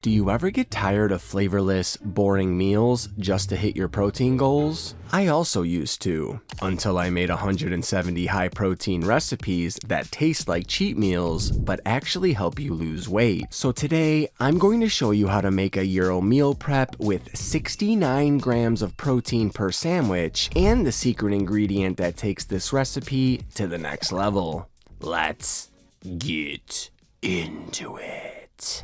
Do you ever get tired of flavorless, boring meals just to hit your protein goals? I also used to, until I made 170 high-protein recipes that taste like cheat meals, but actually help you lose weight. So today, I'm going to show you how to make a gyro meal prep with 69 grams of protein per sandwich, and the secret ingredient that takes this recipe to the next level. Let's get into it.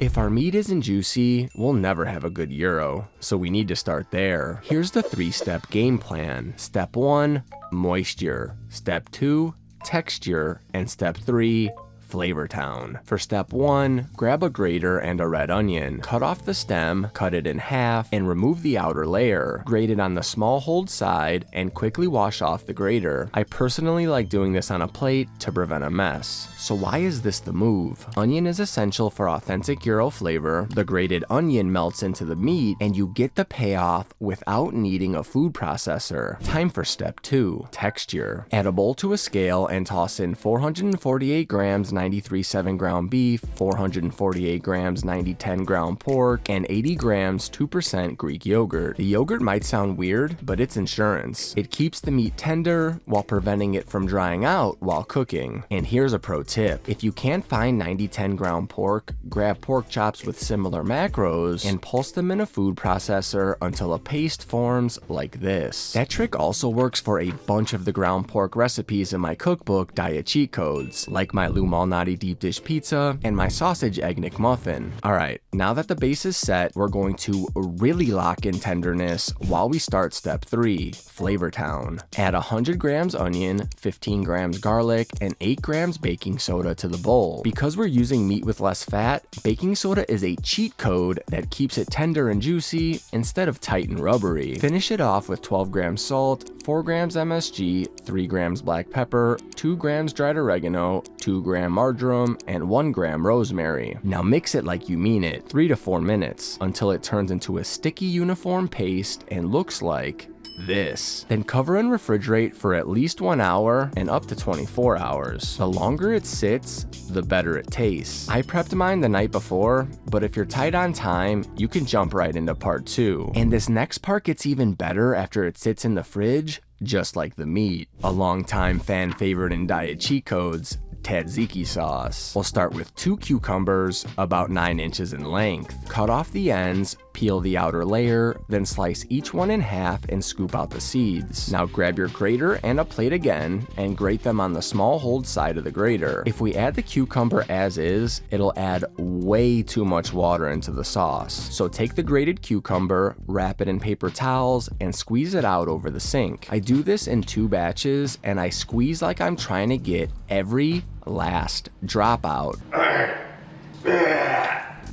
If our meat isn't juicy, we'll never have a good gyro, so we need to start there. Here's the 3-step game plan. Step 1, moisture. Step 2, texture. And step 3, Flavor Town. For step 1, grab a grater and a red onion. Cut off the stem, cut it in half, and remove the outer layer. Grate it on the small hold side and quickly wash off the grater. I personally like doing this on a plate to prevent a mess. So why is this the move? Onion is essential for authentic gyro flavor. The grated onion melts into the meat and you get the payoff without needing a food processor. Time for step 2, texture. Add a bowl to a scale and toss in 448 grams 93.7 ground beef, 448 grams 90.10 ground pork, and 80 grams 2% Greek yogurt. The yogurt might sound weird, but it's insurance. It keeps the meat tender while preventing it from drying out while cooking. And here's a pro tip. If you can't find 90-10 ground pork, grab pork chops with similar macros and pulse them in a food processor until a paste forms like this. That trick also works for a bunch of the ground pork recipes in my cookbook Diet Cheat Codes, like my Lou Malnati deep dish pizza and my sausage egg McMuffin. Alright, now that the base is set, we're going to really lock in tenderness while we start step 3, Flavor Town. Add 100 grams onion, 15 grams garlic, and 8 grams baking soda to the bowl. Because we're using meat with less fat, baking soda is a cheat code that keeps it tender and juicy instead of tight and rubbery. Finish it off with 12 grams salt, 4 grams MSG, 3 grams black pepper, 2 grams dried oregano, 2 grams marjoram, and 1 gram rosemary. Now mix it like you mean it, 3 to 4 minutes, until it turns into a sticky uniform paste and looks like this. Then cover and refrigerate for at least 1 hour and up to 24 hours. The longer it sits, the better it tastes. I prepped mine the night before, but if you're tight on time, you can jump right into part 2. And this next part gets even better after it sits in the fridge, just like the meat. A longtime fan favorite in Diet Cheat Codes, tzatziki sauce. We'll start with 2 cucumbers about 9 inches in length. Cut off the ends, peel the outer layer, then slice each one in half and scoop out the seeds. Now grab your grater and a plate again and grate them on the small hold side of the grater. If we add the cucumber as is, it'll add way too much water into the sauce. So take the grated cucumber, wrap it in paper towels, and squeeze it out over the sink. I do this in 2 batches and I squeeze like I'm trying to get every last drop out.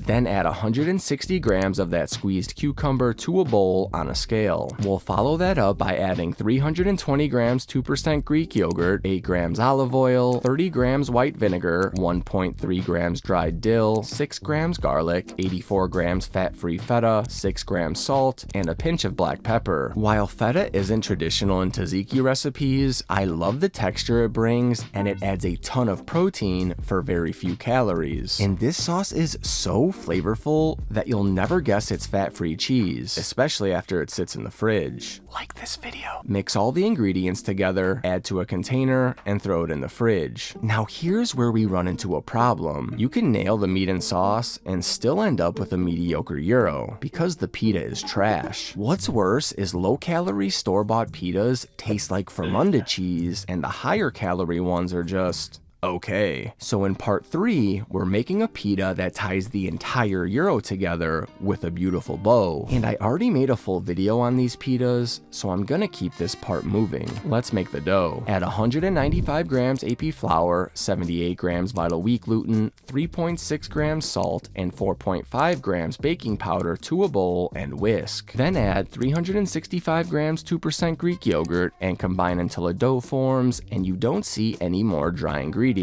Then add 160 grams of that squeezed cucumber to a bowl on a scale. We'll follow that up by adding 320 grams 2% Greek yogurt, 8 grams olive oil, 30 grams white vinegar, 1.3 grams dried dill, 6 grams garlic, 84 grams fat-free feta, 6 grams salt, and a pinch of black pepper. While feta isn't traditional in tzatziki recipes, I love the texture it brings, and it adds a ton of protein for very few calories. And this sauce is so flavorful that you'll never guess it's fat-free cheese, especially after it sits in the fridge. Like this video. Mix all the ingredients together, add to a container, and throw it in the fridge. Now here's where we run into a problem. You can nail the meat and sauce and still end up with a mediocre gyro because the pita is trash. What's worse is low-calorie store-bought pitas taste like fermented cheese, and the higher calorie ones are just okay. So in part 3, we're making a pita that ties the entire gyro together with a beautiful bow. And I already made a full video on these pitas, so I'm gonna keep this part moving. Let's make the dough. Add 195 grams AP flour, 78 grams vital wheat gluten, 3.6 grams salt, and 4.5 grams baking powder to a bowl and whisk. Then add 365 grams 2% Greek yogurt and combine until a dough forms and you don't see any more dry ingredients.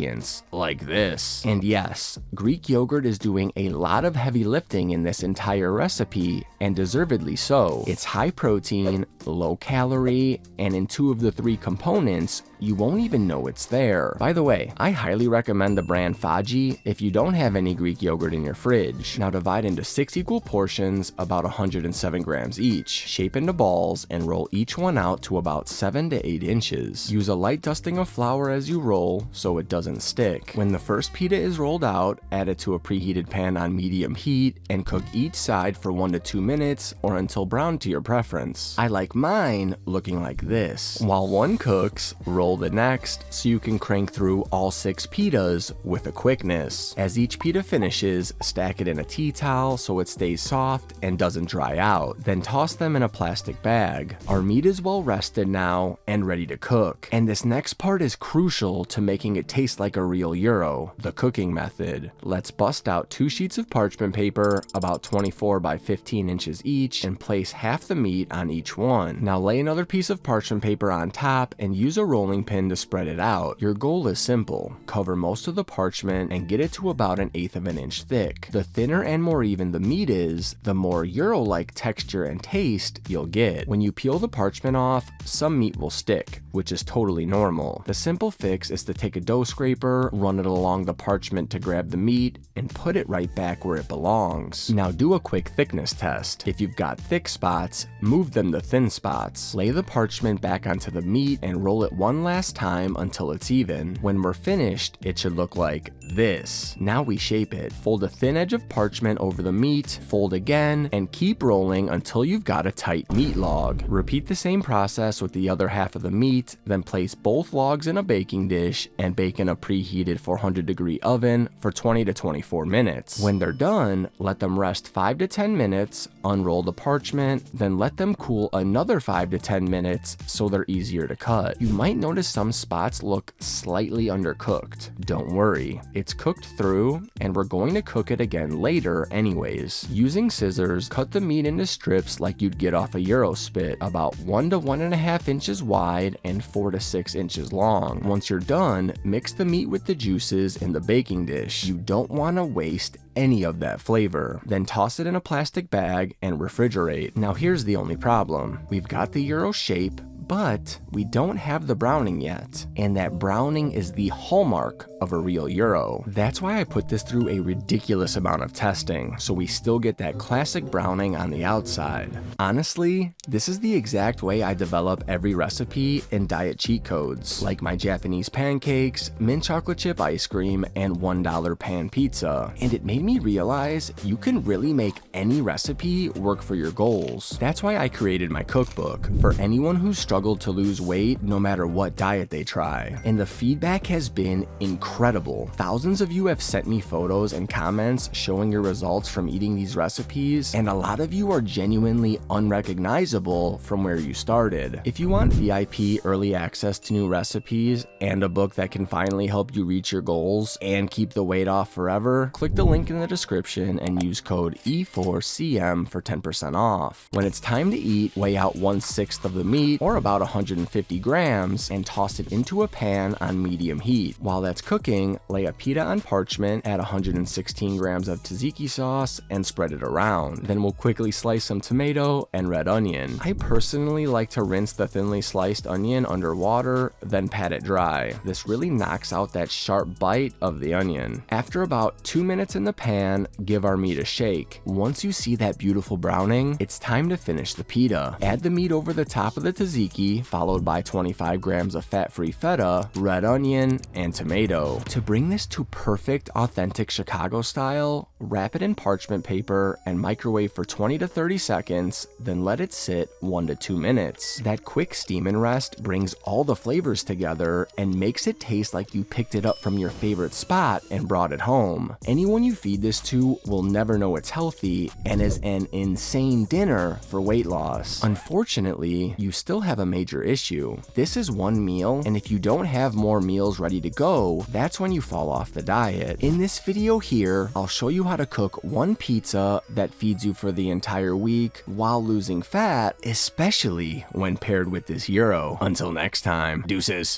Like this. And yes, Greek yogurt is doing a lot of heavy lifting in this entire recipe, and deservedly so. It's high protein, low calorie, and in 2 of the 3 components, you won't even know it's there. By the way, I highly recommend the brand Faggi if you don't have any Greek yogurt in your fridge. Now divide into 6 equal portions, about 107 grams each. Shape into balls and roll each one out to about 7 to 8 inches. Use a light dusting of flour as you roll so it doesn't stick. When the first pita is rolled out, add it to a preheated pan on medium heat and cook each side for 1 to 2 minutes or until brown to your preference. I like mine looking like this. While one cooks, roll the next so you can crank through all 6 pitas with a quickness. As each pita finishes, stack it in a tea towel so it stays soft and doesn't dry out. Then toss them in a plastic bag. Our meat is well rested now and ready to cook. And this next part is crucial to making it taste like a real gyro, the cooking method. Let's bust out 2 sheets of parchment paper, about 24 by 15 inches each, and place half the meat on each one. Now lay another piece of parchment paper on top and use a rolling pin to spread it out. Your goal is simple. Cover most of the parchment and get it to about 1/8 of an inch thick. The thinner and more even the meat is, the more gyro-like texture and taste you'll get. When you peel the parchment off, some meat will stick, which is totally normal. The simple fix is to take a dough scraper, run it along the parchment to grab the meat, and put it right back where it belongs. Now do a quick thickness test. If you've got thick spots, move them to thin spots. Lay the parchment back onto the meat and roll it one last time until it's even. When we're finished, it should look like this. Now we shape it. Fold a thin edge of parchment over the meat, fold again, and keep rolling until you've got a tight meat log. Repeat the same process with the other half of the meat, then place both logs in a baking dish and bake in a preheated 400-degree oven for 20 to 24 minutes. When they're done, let them rest 5 to 10 minutes, unroll the parchment, then let them cool another 5 to 10 minutes so they're easier to cut. You might notice some spots look slightly undercooked. Don't worry, it's cooked through and we're going to cook it again later anyways. Using scissors, cut the meat into strips like you'd get off a gyro spit, about 1 to 1.5 inches wide and 4 to 6 inches long. Once you're done, mix the meat with the juices in the baking dish. You don't want to waste any of that flavor. Then toss it in a plastic bag and refrigerate. Now here's the only problem. We've got the gyro shape, but we don't have the browning yet. And that browning is the hallmark of a real gyro. That's why I put this through a ridiculous amount of testing, so we still get that classic browning on the outside. Honestly, this is the exact way I develop every recipe in diet cheat codes, like my Japanese pancakes, mint chocolate chip ice cream, and $1 pan pizza. And it made me realize you can really make any recipe work for your goals. That's why I created my cookbook, for anyone who's struggled to lose weight no matter what diet they try. And the feedback has been incredible. Thousands of you have sent me photos and comments showing your results from eating these recipes, and a lot of you are genuinely unrecognizable from where you started. If you want VIP early access to new recipes and a book that can finally help you reach your goals and keep the weight off forever, click the link in the description and use code E4CM for 10% off. When it's time to eat, weigh out 1/6 of the meat, or about 150 grams, and toss it into a pan on medium heat. While that's cooking, lay a pita on parchment, add 116 grams of tzatziki sauce, and spread it around. Then we'll quickly slice some tomato and red onion. I personally like to rinse the thinly sliced onion under water, then pat it dry. This really knocks out that sharp bite of the onion. After about 2 minutes in the pan, give our meat a shake. Once you see that beautiful browning, it's time to finish the pita. Add the meat over the top of the tzatziki, followed by 25 grams of fat-free feta, red onion, and tomato. To bring this to perfect, authentic Chicago style, wrap it in parchment paper and microwave for 20 to 30 seconds, then let it sit 1 to 2 minutes. That quick steam and rest brings all the flavors together and makes it taste like you picked it up from your favorite spot and brought it home. Anyone you feed this to will never know it's healthy and is an insane dinner for weight loss. Unfortunately, you still have a major issue. This is one meal, and if you don't have more meals ready to go, that's when you fall off the diet. In this video here, I'll show you how to cook one pizza that feeds you for the entire week while losing fat, especially when paired with this gyro. Until next time, deuces.